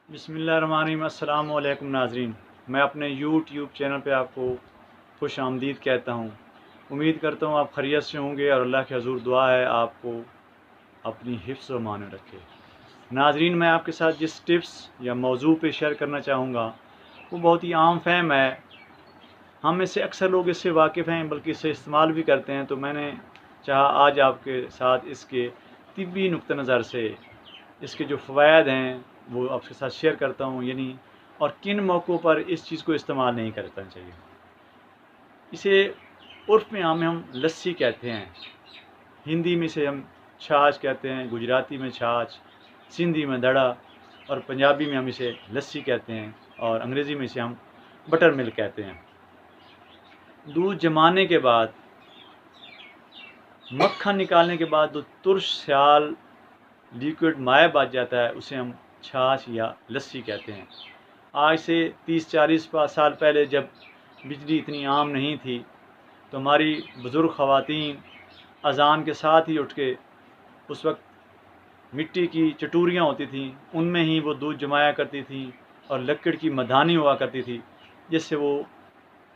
बिस्मिल्लाहिर्रहमानिर्रहीम। अस्सलाम वालेकुम नाज़रीन। मैं अपने यूट्यूब चैनल पे आपको खुश आमदीद कहता हूँ। उम्मीद करता हूँ आप खैरियत से होंगे और अल्लाह के हज़ूर दुआ है आपको अपनी हिफ्ज़ व अमान में रखे। नाज़रीन, मैं आपके साथ जिस टिप्स या मौजू पे शेयर करना चाहूँगा वो बहुत ही आम फहम है। हम में से अक्सर लोग इससे वाकिफ़ हैं, बल्कि इसे इस्तेमाल भी करते हैं। तो मैंने चाहा आज आपके साथ इसके तिब्बी नुक्ता नज़र से इसके जो फ़वायद हैं वो आपके साथ शेयर करता हूँ, यानी और किन मौक़ों पर इस चीज़ को इस्तेमाल नहीं करना चाहिए। इसे उर्फ़ में आम में हम लस्सी कहते हैं, हिंदी में इसे हम छाछ कहते हैं, गुजराती में छाछ, सिंधी में दड़ा और पंजाबी में हम इसे लस्सी कहते हैं और अंग्रेज़ी में इसे हम बटर मिल्क कहते हैं। दूध जमाने के बाद, मक्खन निकालने के बाद जो तुर्श स्याल लिक्विड माया बच जाता है उसे हम छाछ या लस्सी कहते हैं। आज से 30-40 साल पहले जब बिजली इतनी आम नहीं थी तो हमारी बुज़ुर्ग ख़वातीन अज़ान के साथ ही उठ के उस वक्त मिट्टी की चटूरियाँ होती थीं, उनमें ही वो दूध जमाया करती थी और लकड़ की मधानी हुआ करती थी जिससे वो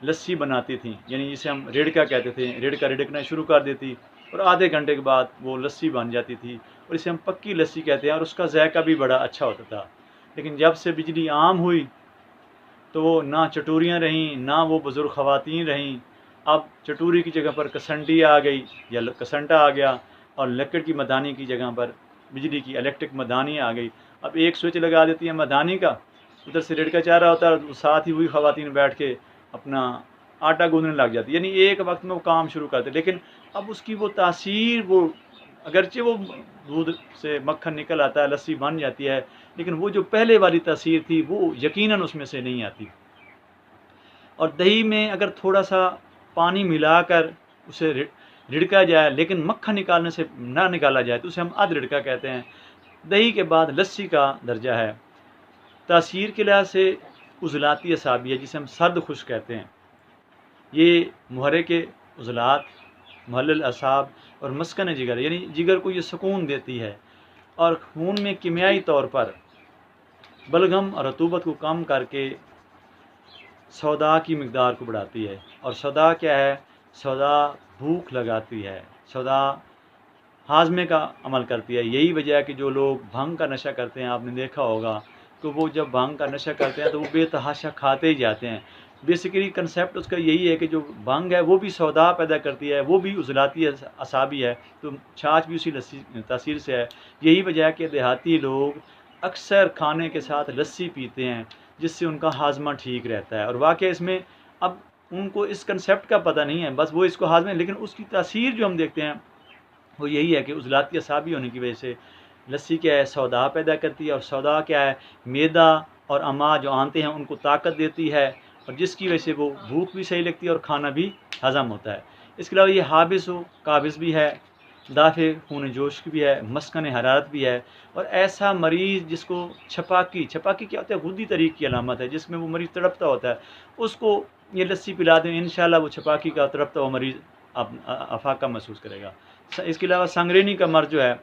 लस्सी बनाती थी, यानी जिसे हम रिड़का कहते थे। रिड़का रिड़कना शुरू कर देती और आधे घंटे के बाद वो लस्सी बन जाती थी और इसे हम पक्की लस्सी कहते हैं और उसका जायका भी बड़ा अच्छा होता था। लेकिन जब से बिजली आम हुई तो वो ना चटूरियाँ रहीं, ना वो बुज़ुर्ग ख़वातीन रहीं। अब चटूरी की जगह पर कसंडी आ गई या कसंटा आ गया और लकड़ की मदानी की जगह पर बिजली की इलेक्ट्रिक मदानी आ गई। अब एक स्विच लगा देती है मदानी का, उधर से रिड़का चाह रहा होता है, साथ ही वही ख़वातीन बैठ के अपना आटा गूंदने लग जाती, यानी एक वक्त में वो काम शुरू करते। लेकिन अब उसकी वो तासीर, वो अगरचे वो दूध से मक्खन निकल आता है, लस्सी बन जाती है, लेकिन वो जो पहले वाली तासीर थी वो यकीनन उसमें से नहीं आती। और दही में अगर थोड़ा सा पानी मिलाकर उसे रिड़का जाए, लेकिन मक्खन निकालने से ना निकाला जाए तो उसे हम अध रिड़का कहते हैं। दही के बाद लस्सी का दर्जा है। तासीर के लिहाज से उज़लाती असाबी है, जिसे हम सर्द खुश कहते हैं। ये मुहर्रिक के उज़लात, मुहल्लिल असाब और मस्कन जिगर, यानी जिगर को ये सुकून देती है और खून में कीमियाई तौर पर बलगम और रतूबत को कम करके सौदा की मकदार को बढ़ाती है। और सौदा क्या है? सौदा भूख लगाती है, सौदा हाजमे का अमल करती है। यही वजह है कि जो लोग भंग का नशा करते हैं, आपने देखा होगा कि वो जब भंग का नशा करते हैं तो वो बेतहाशा खाते ही जाते हैं। बेसिकली कंसेप्ट उसका यही है कि जो भंग है वो भी सौदा पैदा करती है, वो भी उज़लाती असाबी है, तो छाछ भी उसी लस्सी तासीर से है। यही वजह है कि देहाती लोग अक्सर खाने के साथ लस्सी पीते हैं जिससे उनका हाजमा ठीक रहता है। और वाकई इसमें अब उनको इस कंसेप्ट का पता नहीं है, बस वो इसको हाजमा, लेकिन उसकी तासीर जो हम देखते हैं वो यही है कि उज़लाती असाबी होने की वजह से लस्सी क्या है? सौदा पैदा करती है। और सौदा क्या है? मैदा और अमा जो आंते हैं उनको ताकत देती है और जिसकी वजह से वो भूख भी सही लगती है और खाना भी हज़म होता है। इसके अलावा ये हाबिस व काबिज़ भी है, दाफ़े खून जोश की भी है, मस्कन हरारत भी है। और ऐसा मरीज़ जिसको छपाकी क्या होता है? गुद्दी तरीक़ की अलामत है, जिसमें वो मरीज़ तड़पता होता है, उसको ये लस्सी पिला दें, इंशाअल्लाह वो छपाकी का तड़पता हुआ मरीज़ अफाका महसूस करेगा। इसके अलावा संगरेनी का मर्ज़ जो है,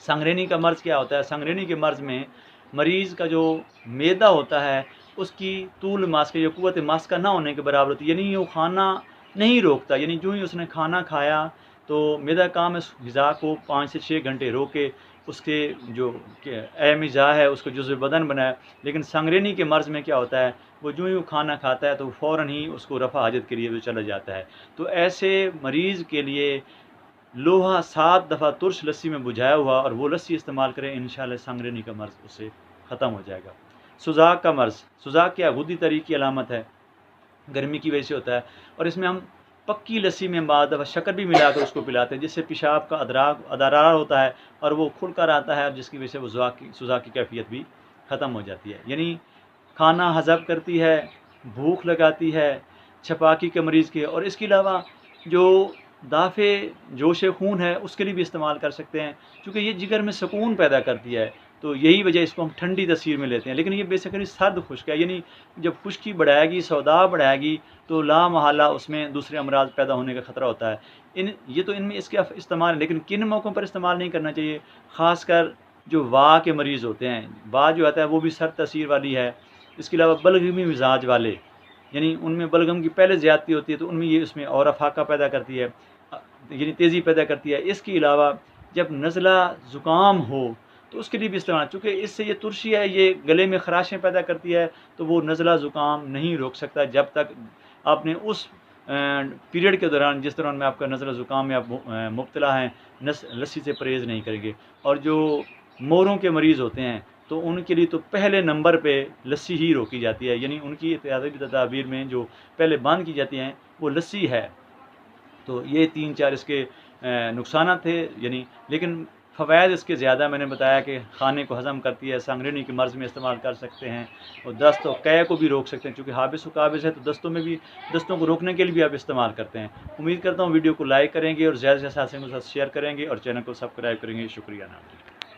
संगरेनी का मर्ज़ क्या होता है? संगरेनी के मर्ज़ में मरीज़ का जो मैदा होता है उसकी तूल मास्क या क़ुव्वत मास्क ना होने के बराबर होती है, यानी वो खाना नहीं रोकता। यानी जो ही उसने खाना खाया तो मैदा काम इस ग़िज़ा को 5 से 6 घंटे रोके, उसके जो अहमिज़ा है उसको जुज़्व बदन बनाए। लेकिन संगरेनी के मर्ज़ में क्या होता है? वो जो ही वो खाना खाता है तो फ़ौरन ही उसको रफ़ा हाजत के लिए वो चला जाता है। तो ऐसे मरीज़ के लिए लोहा 7 दफ़ा तुर्श लस्सी में बुझाया हुआ और वो लस्सी इस्तेमाल करें, इंशाअल्लाह संगरेनी का मर्ज़ उससे ख़त्म हो जाएगा। सुज़ाक का मर्ज़, सुज़ाक क्या? गुद्दी तरीक़ की अलामत है, गर्मी की वजह से होता है और इसमें हम पक्की लस्सी में बाद दफ़ा शक्कर भी मिलाकर उसको पिलाते हैं, जिससे पेशाब का अदरार होता है और वो खुल कर आता है और जिसकी वजह से वो सुज़ाक की कैफियत भी ख़त्म हो जाती है। यानी खाना हज़म करती है, भूख लगाती है छपाकी के मरीज़ के। और इसके अलावा जो दाफ़े जोश खून है उसके लिए भी इस्तेमाल कर सकते हैं, क्योंकि ये जिगर में सुकून पैदा करती है। तो यही वजह इसको हम ठंडी तसीर में लेते हैं। लेकिन ये बेसिकली सर्द खुश्क है, यानी जब खुश्की बढ़ाएगी, सौदा बढ़ाएगी तो ला महल्ला उसमें दूसरे अमराज पैदा होने का ख़तरा होता है। ये तो इनमें इसके इस्तेमाल है, लेकिन किन मौक़ों पर इस्तेमाल नहीं करना चाहिए? ख़ासकर جو وا کے مریض ہوتے ہیں، وا جو آتا ہے وہ بھی سر تاثیر والی ہے، اس کے علاوہ بلغمی مزاج والے، یعنی ان میں بلغم کی پہلے زیادتی ہوتی ہے تو ان میں یہ اس میں اور افاقہ پیدا کرتی ہے، یعنی تیزی پیدا کرتی ہے۔ اس کے علاوہ جب نزلہ زکام ہو تو اس کے لیے بھی استعمال، چونکہ اس سے یہ ترشی ہے، یہ گلے میں خراشیں پیدا کرتی ہے، تو وہ نزلہ زکام نہیں روک سکتا جب تک آپ نے اس پیریڈ کے دوران، جس دوران میں آپ کا نزلہ زکام میں آپ مبتلا ہیں، لسی سے پرہیز نہیں کریں گے۔ اور جو موروں کے مریض ہوتے ہیں تو ان کے لیے تو پہلے نمبر پہ لسی ہی روکی جاتی ہے، یعنی ان کی احتیاطی تدابیر میں جو پہلے بند کی جاتی ہیں وہ لسی ہے۔ تو یہ 3-4 اس کے نقصانات تھے، یعنی لیکن فوائد اس کے زیادہ میں نے بتایا کہ کھانے کو ہضم کرتی ہے، سنگرینی کے مرض میں استعمال کر سکتے ہیں، اور دست اور قے کو بھی روک سکتے ہیں، چونکہ حابس و قابض ہے تو دستوں میں بھی، دستوں کو روکنے کے لیے بھی آپ استعمال کرتے ہیں۔ امید کرتا ہوں ویڈیو کو لائک کریں گے اور زیادہ سے زیادہ ساتھیوں کے ساتھ شیئر کریں گے اور چینل کو سبسکرائب کریں گے۔ شکریہ ناظرین۔